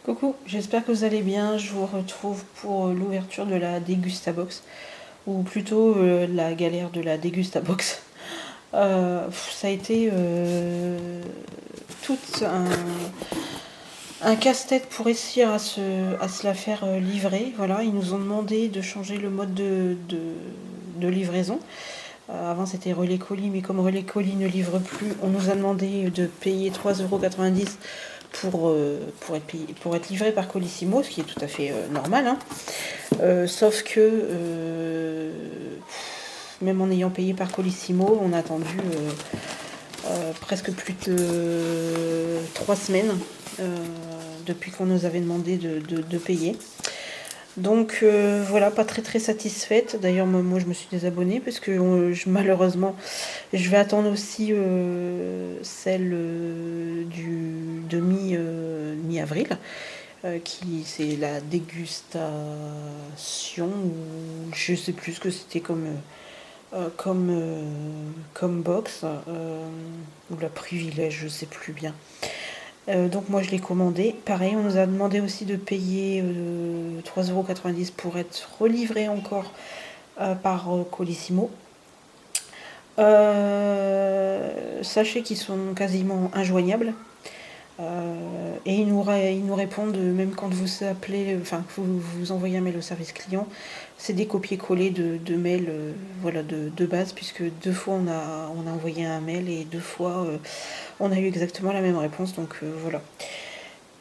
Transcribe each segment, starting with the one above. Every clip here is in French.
Coucou, j'espère que vous allez bien. Je vous retrouve pour l'ouverture de la Dégustabox, ou plutôt la galère de la Dégustabox. Ça a été tout un casse-tête pour réussir à se la faire livrer. Voilà, ils nous ont demandé de changer le mode de livraison. Avant c'était Relais Colis, mais comme Relais Colis ne livre plus, on nous a demandé de payer 3,90 € pour être livré par Colissimo, ce qui est tout à fait normal. Hein. Sauf que même en ayant payé par Colissimo, on a attendu presque plus de 3 semaines depuis qu'on nous avait demandé de payer. Donc voilà, pas très satisfaite. D'ailleurs moi je me suis désabonnée parce que malheureusement je vais attendre aussi celle de mi-avril, qui c'est la dégustation, ou je sais plus ce que c'était comme box, ou la privilège, je sais plus bien. Donc moi je l'ai commandé. Pareil, on nous a demandé aussi de payer 3,90 € pour être relivré encore par Colissimo. Sachez qu'ils sont quasiment injoignables. Et ils nous répondent, même quand vous appelez, enfin vous envoyez un mail au service client, c'est des copier-coller de mails voilà, de base, puisque 2 fois on a envoyé un mail et 2 fois on a eu exactement la même réponse. Donc voilà.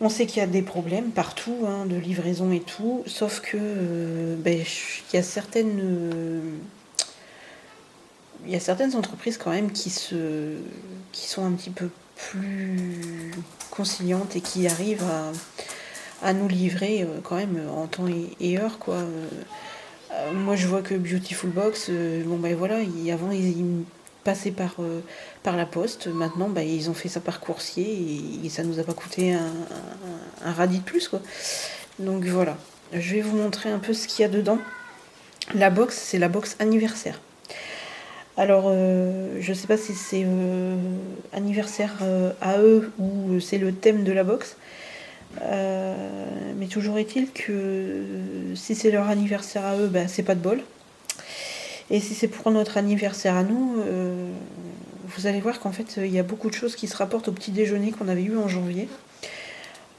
On sait qu'il y a des problèmes partout, hein, de livraison et tout, sauf que il y a certaines entreprises quand même qui sont un petit peu plus conciliantes et qui arrivent à nous livrer quand même en temps et heure, quoi. Moi je vois que Beautiful Box, voilà, avant ils passaient par la poste, maintenant ils ont fait ça par coursier et ça nous a pas coûté un radis de plus, quoi. Donc voilà, je vais vous montrer un peu ce qu'il y a dedans. La box, c'est la box anniversaire. Alors, je sais pas si c'est anniversaire à eux ou c'est le thème de la box. Mais toujours est-il que si c'est leur anniversaire à eux, c'est pas de bol. Et si c'est pour notre anniversaire à nous, vous allez voir qu'en fait, il y a beaucoup de choses qui se rapportent au petit déjeuner qu'on avait eu en janvier.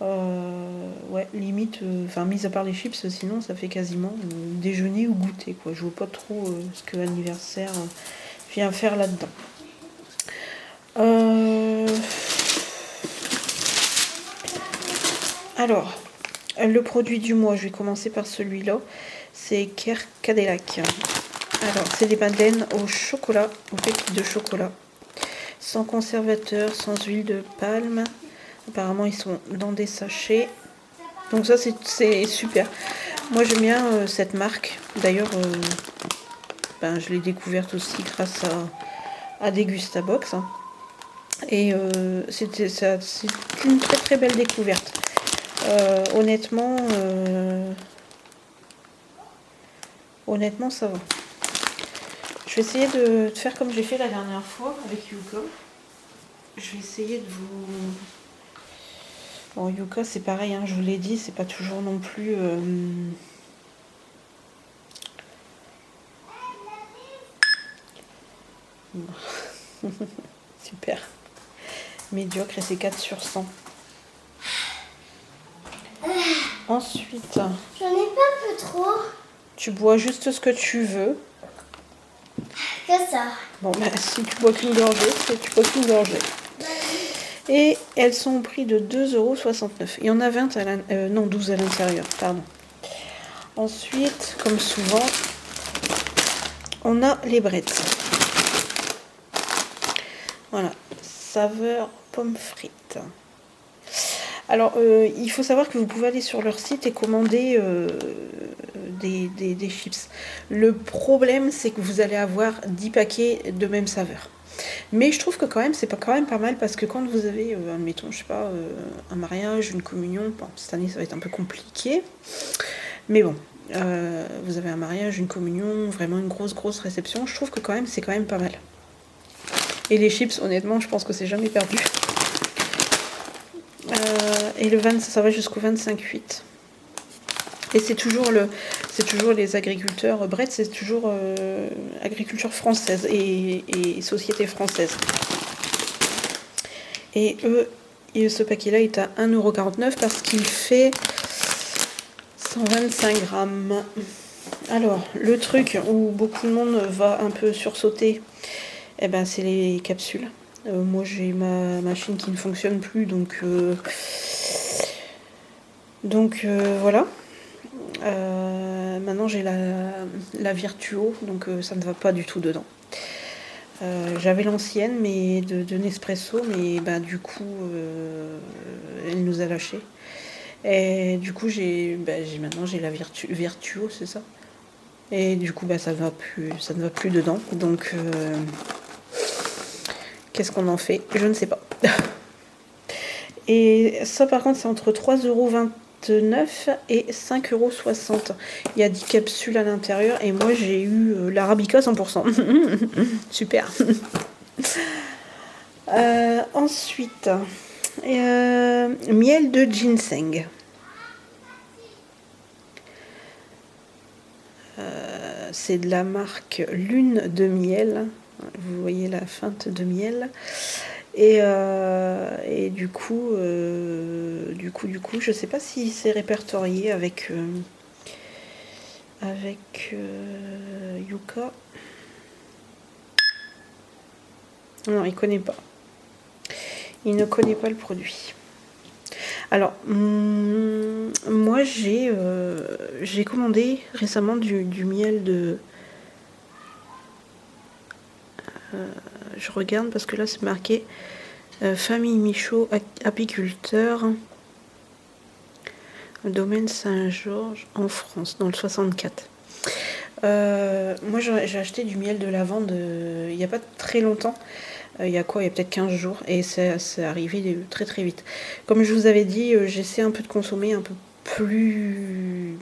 Ouais, limite, mis à part les chips, sinon ça fait quasiment déjeuner ou goûter, quoi. Je vois pas trop ce que l'anniversaire vient faire là-dedans. Alors, le produit du mois, je vais commencer par celui-là. C'est Care Cadillac. Alors, c'est des madeleines au chocolat, aux pépites de chocolat. Sans conservateur, sans huile de palme. Apparemment, ils sont dans des sachets. Donc ça, c'est super. Moi, j'aime bien cette marque. D'ailleurs, je l'ai découverte aussi grâce à Dégustabox. Hein. Et c'est une très belle découverte. Honnêtement, ça va. Je vais essayer de faire comme j'ai fait la dernière fois avec Yuka. Je vais essayer de vous... Bon, Yuka, c'est pareil, hein, je vous l'ai dit, c'est pas toujours non plus... Super. Médiocre, et c'est 4 sur 100. Ensuite... J'en ai pas un peu trop. Tu bois juste ce que tu veux. Que ça. Bon, si tu bois qu'une gorgée, tu bois qu'une gorgée. Et elles sont au prix de 2,69 €. Il y en a 20 non, 12 à l'intérieur, pardon. Ensuite, comme souvent, on a les brettes. Voilà, saveur pomme frite. Alors, il faut savoir que vous pouvez aller sur leur site et commander des chips. Le problème, c'est que vous allez avoir 10 paquets de même saveur. Mais je trouve que quand même, c'est quand même pas mal, parce que quand vous avez, admettons, je sais pas, un mariage, une communion, bon, cette année ça va être un peu compliqué, mais bon, vous avez un mariage, une communion, vraiment une grosse réception, je trouve que quand même, c'est quand même pas mal. Et les chips, honnêtement, je pense que c'est jamais perdu. et ça va jusqu'au 25,8. Et c'est toujours les agriculteurs. Brett, c'est toujours agriculture française et société française. Et ce paquet-là est à 1,49 € parce qu'il fait 125 grammes. Alors, le truc où beaucoup de monde va un peu sursauter, eh ben, c'est les capsules. Moi, j'ai ma machine qui ne fonctionne plus, donc voilà. Maintenant, j'ai la Virtuo, donc ça ne va pas du tout dedans. J'avais l'ancienne, mais de Nespresso, mais bah, du coup, elle nous a lâché. Et du coup, maintenant j'ai la Virtuo, c'est ça. Et du coup, bah, ça ne va plus dedans. Donc, qu'est-ce qu'on en fait? Je ne sais pas. Et ça, par contre, c'est entre 3,29 € et 5,60 €. Il y a 10 capsules à l'intérieur. Et moi, j'ai eu l'Arabica 100%. Super. Ensuite, miel de ginseng. C'est de la marque Lune de miel. Vous voyez la feinte de miel. Et du coup, je sais pas si c'est répertorié avec Yuka. Non, il connaît pas. Il ne connaît pas le produit. Alors, moi, j'ai commandé récemment du miel de... je regarde parce que là, c'est marqué Famille Michaud, apiculteur, domaine Saint-Georges, en France, dans le 64. Moi, j'ai acheté du miel de lavande il n'y a pas très longtemps. Il y a peut-être 15 jours, et c'est arrivé très très vite. Comme je vous avais dit, j'essaie un peu de consommer un peu plus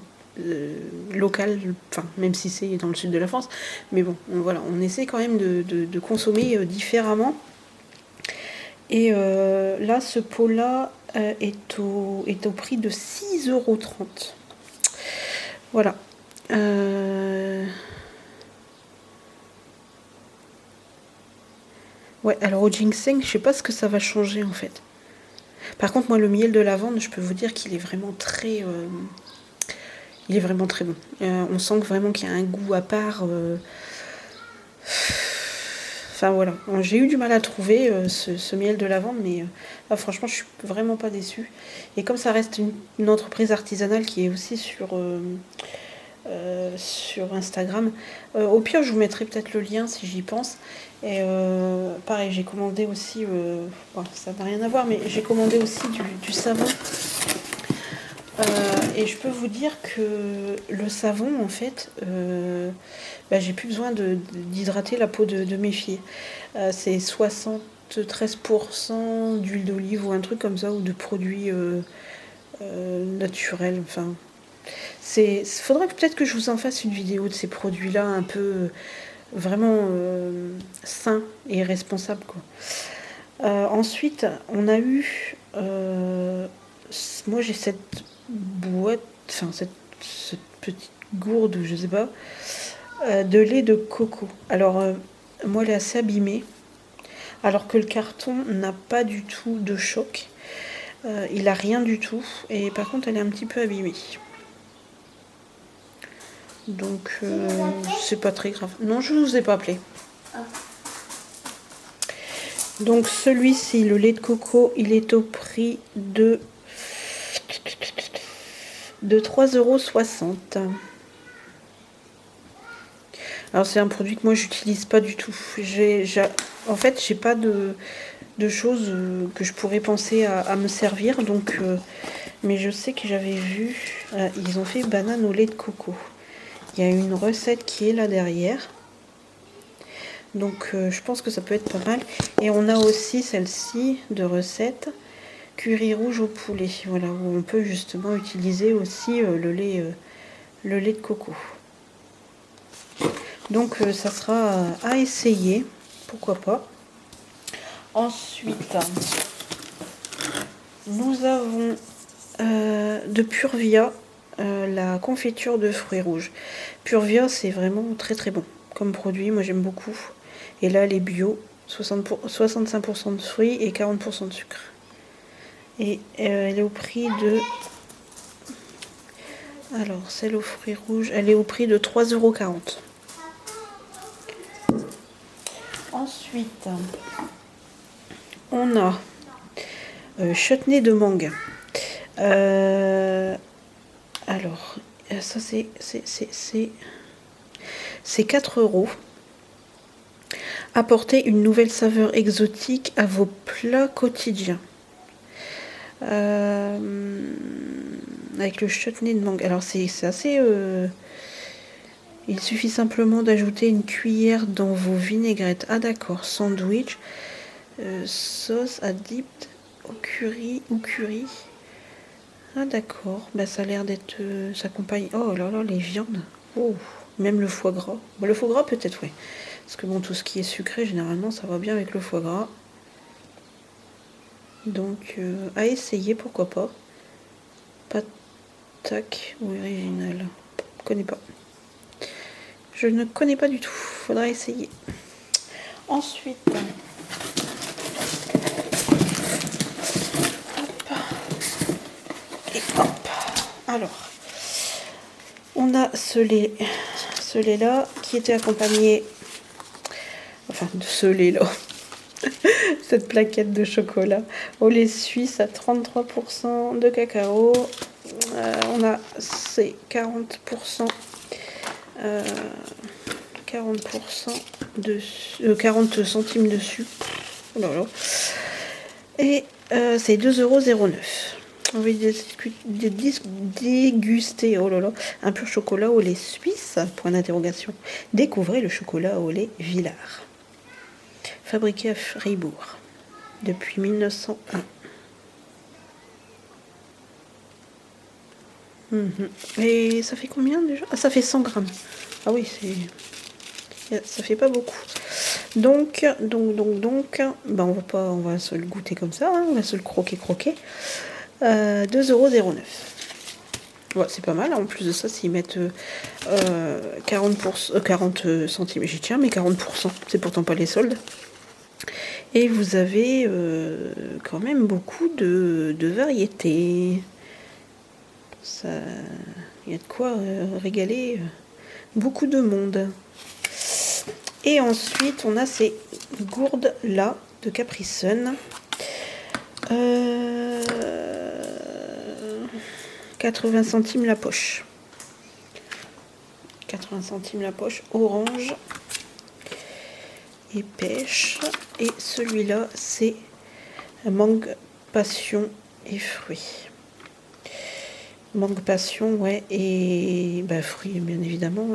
local, enfin, même si c'est dans le sud de la France, mais bon, voilà, on essaie quand même de consommer différemment. Et là, ce pot-là est au prix de 6,30 €. Voilà. Ouais, alors au ginseng, je sais pas ce que ça va changer en fait. Par contre, moi, le miel de lavande, je peux vous dire qu'il est vraiment très... il est vraiment très bon. On sent vraiment qu'il y a un goût à part. Enfin voilà, j'ai eu du mal à trouver ce miel de lavande, mais là, franchement, je suis vraiment pas déçue. Et comme ça reste une entreprise artisanale qui est aussi sur Instagram, au pire, je vous mettrai peut-être le lien si j'y pense. Et pareil, j'ai commandé aussi, bon, ça n'a rien à voir, mais j'ai commandé aussi du savon. Et je peux vous dire que le savon, en fait, j'ai plus besoin d'hydrater la peau de mes filles. C'est 73% d'huile d'olive ou un truc comme ça, ou de produits naturels. Enfin, faudrait peut-être que je vous en fasse une vidéo de ces produits-là, un peu vraiment sains et responsables, quoi. Ensuite, on a eu... moi, j'ai cette boîte, enfin cette petite gourde, je sais pas, de lait de coco. Alors, moi, elle est assez abîmée, alors que le carton n'a pas du tout de choc. Il a rien du tout, et par contre, elle est un petit peu abîmée. Donc, c'est pas très grave. Non, je ne vous ai pas appelé. Donc, celui-ci, le lait de coco, il est au prix de 3,60 €. Alors, c'est un produit que moi, j'utilise pas du tout. En fait, j'ai pas de choses que je pourrais penser à me servir. Donc, mais je sais que j'avais vu, ils ont fait banane au lait de coco. Il y a une recette qui est là derrière. Donc, je pense que ça peut être pas mal. Et on a aussi celle-ci de recette. Curry rouge au poulet, voilà, où on peut justement utiliser aussi le lait de coco. Donc ça sera à essayer, pourquoi pas. Ensuite, nous avons de Purvia la confiture de fruits rouges. Purvia, c'est vraiment très très bon comme produit, moi j'aime beaucoup. Et là, les bio, 65% de fruits et 40% de sucre. Et elle est au prix de... Alors, celle aux fruits rouges, elle est au prix de 3,40 €. Ensuite, on a chutney de mangue. Alors, ça c'est 4 €. Apportez une nouvelle saveur exotique à vos plats quotidiens. Avec le chutney de mangue. Alors c'est assez... il suffit simplement d'ajouter une cuillère dans vos vinaigrettes. Ah d'accord, sandwich, sauce à dip au curry ou curry. Ah d'accord, bah, ça a l'air d'être... s'accompagne... Oh là là, les viandes. Oh, même le foie gras. Bon, le foie gras peut-être, ouais. Parce que bon, tout ce qui est sucré, généralement, ça va bien avec le foie gras. Donc, à essayer, pourquoi pas. Patac original. Je connais pas. Je ne connais pas du tout. Faudra essayer. Ensuite... Et hop. Alors, on a ce lait-là qui était accompagné, enfin de ce lait-là, cette plaquette de chocolat au lait suisse à 33% de cacao. On a ces 40%, 40 centimes de sucre. Oh là là. Et c'est 2,09 €. On va déguster, oh là là, un pur chocolat au lait suisse, point d'interrogation. Découvrez le chocolat au lait Villars. Fabriqué à Fribourg depuis 1901. Et ça fait combien déjà? Ah, ça fait 100 grammes. Ah oui, ça fait pas beaucoup. Donc, bah on va se le goûter comme ça, hein, on va se le croquer. 2,09 €. Ouais, c'est pas mal. En plus de ça, s'ils mettent 40 centimes, j'y tiens, mais 40%, c'est pourtant pas les soldes. Et vous avez quand même beaucoup de variétés. Il y a de quoi régaler beaucoup de monde. Et ensuite, on a ces gourdes-là de Capri Sun. 80 centimes la poche. 80 centimes la poche, orange et pêche. Et celui-là, c'est mangue, passion et fruits. Mangue, passion, ouais, et bah, fruits, bien évidemment.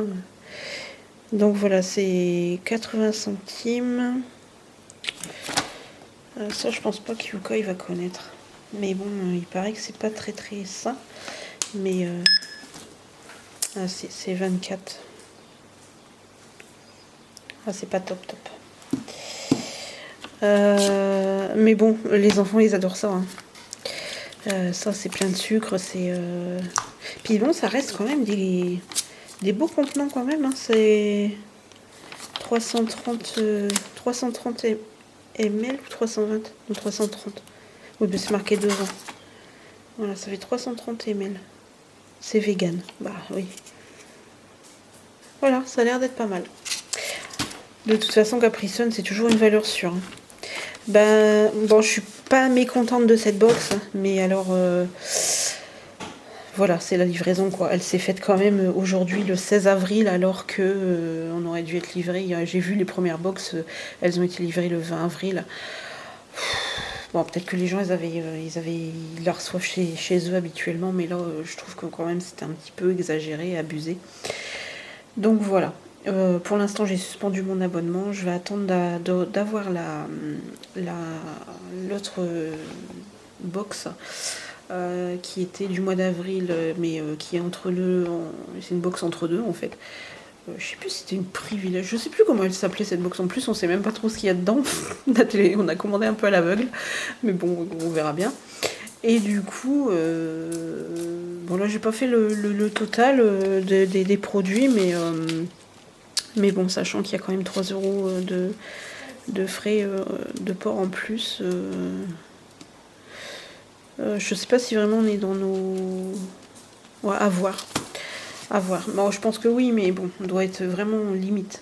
Donc voilà, c'est 80 centimes. Ça, je pense pas qu'Yuka il va connaître. Mais bon, il paraît que c'est pas très très sain. Mais c'est 24. Ah, c'est pas top. Mais bon, les enfants ils adorent ça. Hein. Ça c'est plein de sucre. Puis bon, ça reste quand même des beaux contenants quand même. Hein. C'est 330 ml ou 320 ou 330. Oui, mais c'est marqué devant. Voilà, ça fait 330 ml. C'est vegan. Bah oui. Voilà, ça a l'air d'être pas mal. De toute façon, Capri Sun, c'est toujours une valeur sûre. Hein. Ben, bon, je suis pas mécontente de cette box, mais alors, voilà, c'est la livraison, quoi. Elle s'est faite quand même aujourd'hui, le 16 avril, alors que on aurait dû être livré. J'ai vu les premières box, elles ont été livrées le 20 avril. Bon, peut-être que les gens, ils la reçoivent chez eux habituellement, mais là, je trouve que quand même, c'était un petit peu exagéré, abusé. Donc voilà. Pour l'instant, j'ai suspendu mon abonnement. Je vais attendre d'avoir l'autre box qui était du mois d'avril, mais qui est c'est une box entre deux en fait. Je sais plus si c'était une privilège. Je sais plus comment elle s'appelait cette box. En plus, on sait même pas trop ce qu'il y a dedans. On a commandé un peu à l'aveugle, mais bon, on verra bien. Et du coup, bon là j'ai pas fait le total des produits, mais bon, sachant qu'il y a quand même 3 € de frais de port en plus, je sais pas si vraiment on est dans nos... Ouais, à voir. À voir. Bon, je pense que oui, mais bon, on doit être vraiment limite.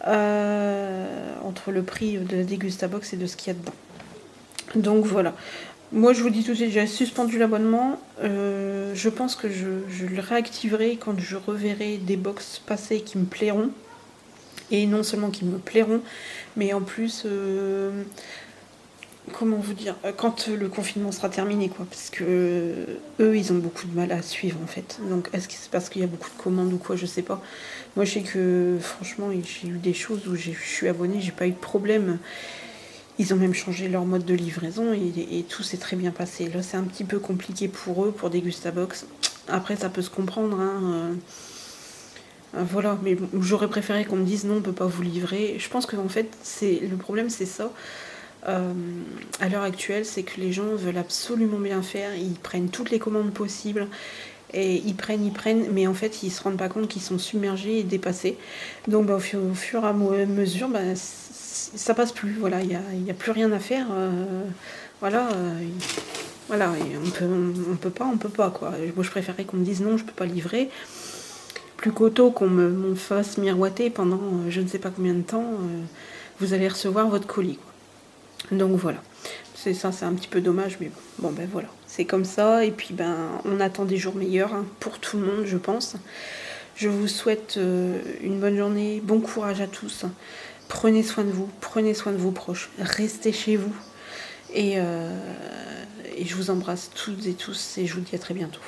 Entre le prix de la Dégustabox et de ce qu'il y a dedans. Donc voilà. Moi, je vous dis tout de suite, j'ai suspendu l'abonnement. Je pense que je le réactiverai quand je reverrai des box passées qui me plairont. Et non seulement qui me plairont, mais en plus, comment vous dire, quand le confinement sera terminé, quoi. Parce que eux, ils ont beaucoup de mal à suivre, en fait. Donc, est-ce que c'est parce qu'il y a beaucoup de commandes ou quoi, je sais pas. Moi, je sais que, franchement, j'ai eu des choses où je suis abonnée, j'ai pas eu de problème. Ils ont même changé leur mode de livraison et tout s'est très bien passé. Là, c'est un petit peu compliqué pour eux, pour Dégustabox. Après, ça peut se comprendre, hein. Voilà, mais bon, j'aurais préféré qu'on me dise non, on peut pas vous livrer. Je pense que en fait, le problème, c'est ça. À l'heure actuelle, c'est que les gens veulent absolument bien faire. Ils prennent toutes les commandes possibles. Et ils prennent, mais en fait, ils se rendent pas compte qu'ils sont submergés et dépassés. Donc, au fur et à mesure, ça passe plus. Voilà, il y a plus rien à faire. Voilà, voilà, et on peut pas, quoi. Moi, je préférerais qu'on me dise non, je peux pas livrer, plus qu'auto qu'on me fasse miroiter pendant je ne sais pas combien de temps. Vous allez recevoir votre colis, quoi. Donc voilà. C'est un petit peu dommage, mais bon, ben voilà. C'est comme ça, et puis on attend des jours meilleurs, hein, pour tout le monde, je pense. Je vous souhaite une bonne journée, bon courage à tous. Prenez soin de vous, prenez soin de vos proches, restez chez vous. Et je vous embrasse toutes et tous, et je vous dis à très bientôt.